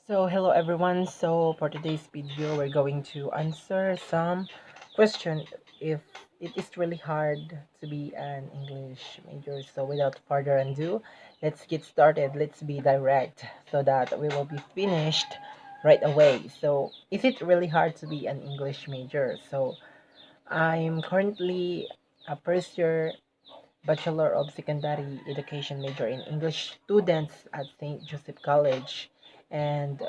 So hello everyone. So for today's video, we're going to answer some question if it is really hard to be an English major. So without further ado, let's get started. Let's be direct so that we will be finished right away. So is it really hard to be an English major? So I'm currently a first year Bachelor of Secondary Education major in English students at St. Joseph College, and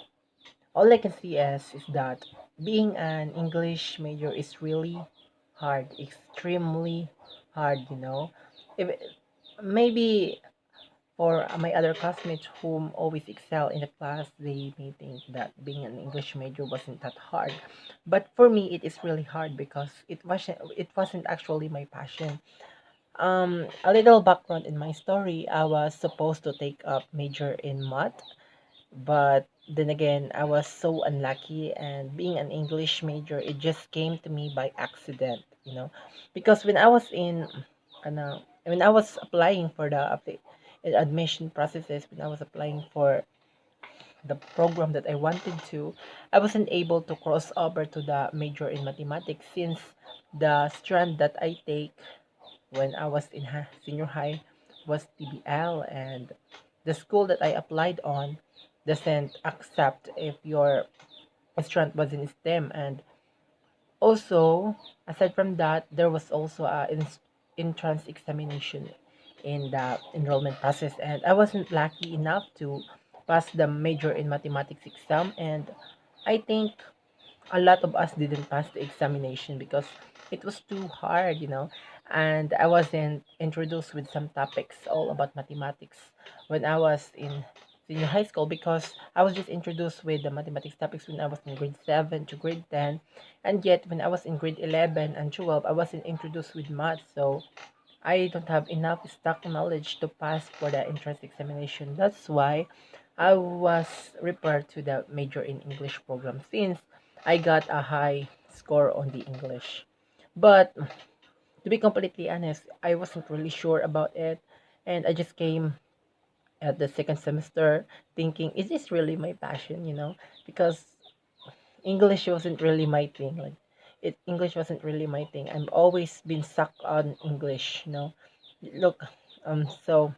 all I can see is that being an English major is really hard, extremely hard, If maybe for my other classmates whom always excel in the class, they may think that being an English major wasn't that hard. But for me, it is really hard because it wasn't actually my passion. A little background in my story: I was supposed to take up major in math, but then again, I was so unlucky, and being an English major, it just came to me by accident, because when I was applying for the admission processes, when I was applying for the program that I wanted to, I wasn't able to cross over to the major in mathematics since the strand that I take when I was in senior high was TBL, and the school that I applied on doesn't accept if your strength was in STEM. And also, aside from that, there was also a entrance examination in the enrollment process, and I wasn't lucky enough to pass the major in mathematics exam. And I think a lot of us didn't pass the examination because it was too hard, and I wasn't introduced with some topics all about mathematics when I was in senior high school, because I was just introduced with the mathematics topics when I was in grade 7 to grade 10, and yet when I was in grade 11 and 12, I wasn't introduced with math. So I don't have enough stock knowledge to pass for the entrance examination. That's why I was referred to the major in English program since I got a high score on the English. But to be completely honest, I wasn't really sure about it, and I just came at the second semester thinking, is this really my passion, Because English wasn't really my thing. Like English wasn't really my thing. I've always been stuck on English. Look, so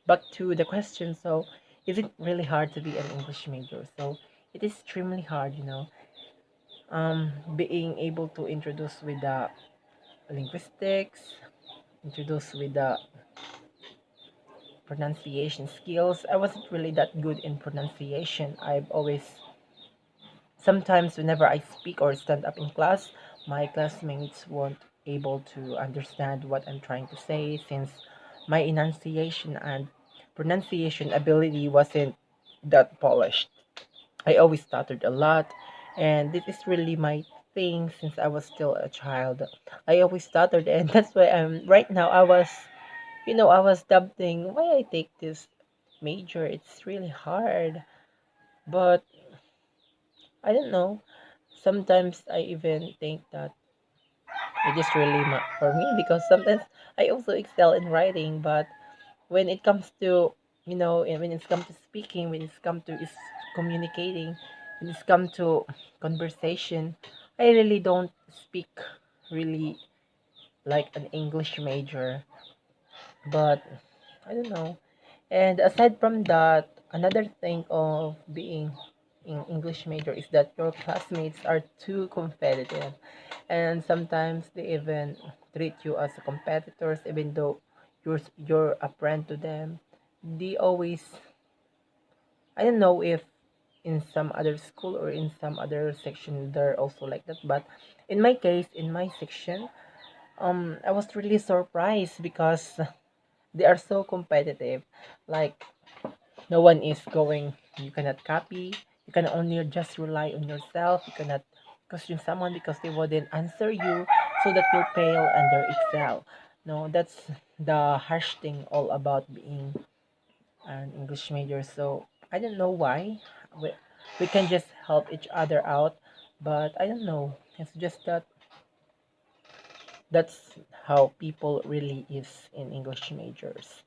back to the question. So, is it really hard to be an English major? So, it is extremely hard, being able to introduce with the linguistics, introduce with the pronunciation skills. I wasn't really that good in pronunciation. I've always Sometimes whenever I speak or stand up in class, my classmates weren't able to understand what I'm trying to say since my enunciation and pronunciation ability wasn't that polished. I always stuttered a lot, and this is really my thing since I was still a child. I always stuttered, and that's why I'm right now. I was doubting why I take this major. It's really hard, but I don't know. Sometimes I even think that it is really for me, because sometimes I also excel in writing, but when it comes to, when it's come to speaking, when it's come to is communicating, when it's come to conversation, I really don't speak really like an English major. But I don't know. And aside from that, another thing of being in English major is that your classmates are too competitive, and sometimes they even treat you as a competitors, even though you're a friend to them. They always, I don't know if in some other school or in some other section they're also like that, but in my case, in my section, I was really surprised because they are so competitive. Like, no one is going, you cannot copy, you can only just rely on yourself, you cannot question someone because they wouldn't answer you, so that you'll fail and they'll excel. No, that's the harsh thing all about being an English major. So I don't know why we, we can just help each other out, but I don't know, it's just that that's how people really is in English majors.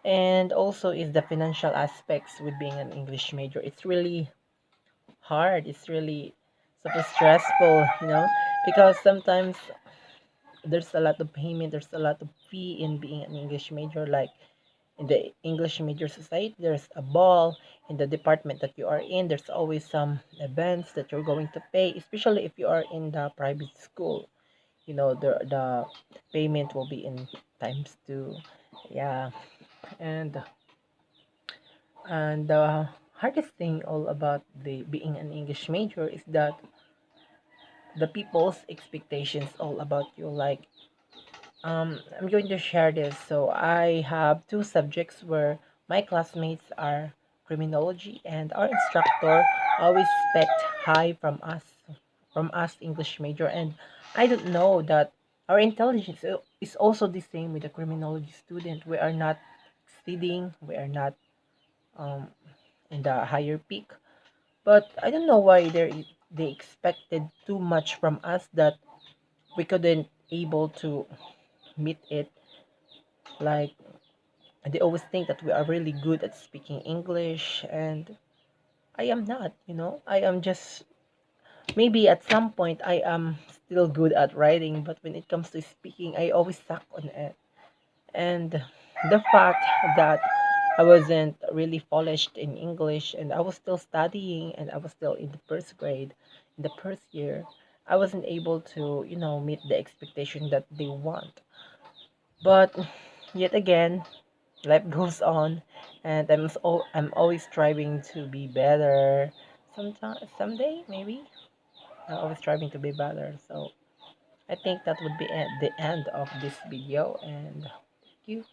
And also is the financial aspects with being an English major. It's really hard. It's really super stressful, because sometimes there's a lot of payment, there's a lot of fee in being an English major. Like in the English major society, there's a ball. In the department that you are in, there's always some events that you're going to pay, especially if you are in the private school. The payment will be in times two. Yeah. And and the hardest thing all about the being an English major is that the people's expectations all about you. Like, I'm going to share this. So I have two subjects where my classmates are criminology, and our instructor always expect high from us English major. And I don't know that our intelligence is also the same with the criminology student. We are not exceeding, we are not um, in the higher peak. But I don't know why they expected too much from us that we couldn't able to meet it. Like, they always think that we are really good at speaking English, and I am not. I am just, maybe at some point I am still good at writing, but when it comes to speaking, I always suck on it. And the fact that I wasn't really polished in English, and I was still studying, and I was still in the first grade, in the first year, I wasn't able to, meet the expectation that they want. But yet again, life goes on, and I'm always striving to be better. Someday, maybe I'm always striving to be better. So I think that would be the end of this video, and thank you.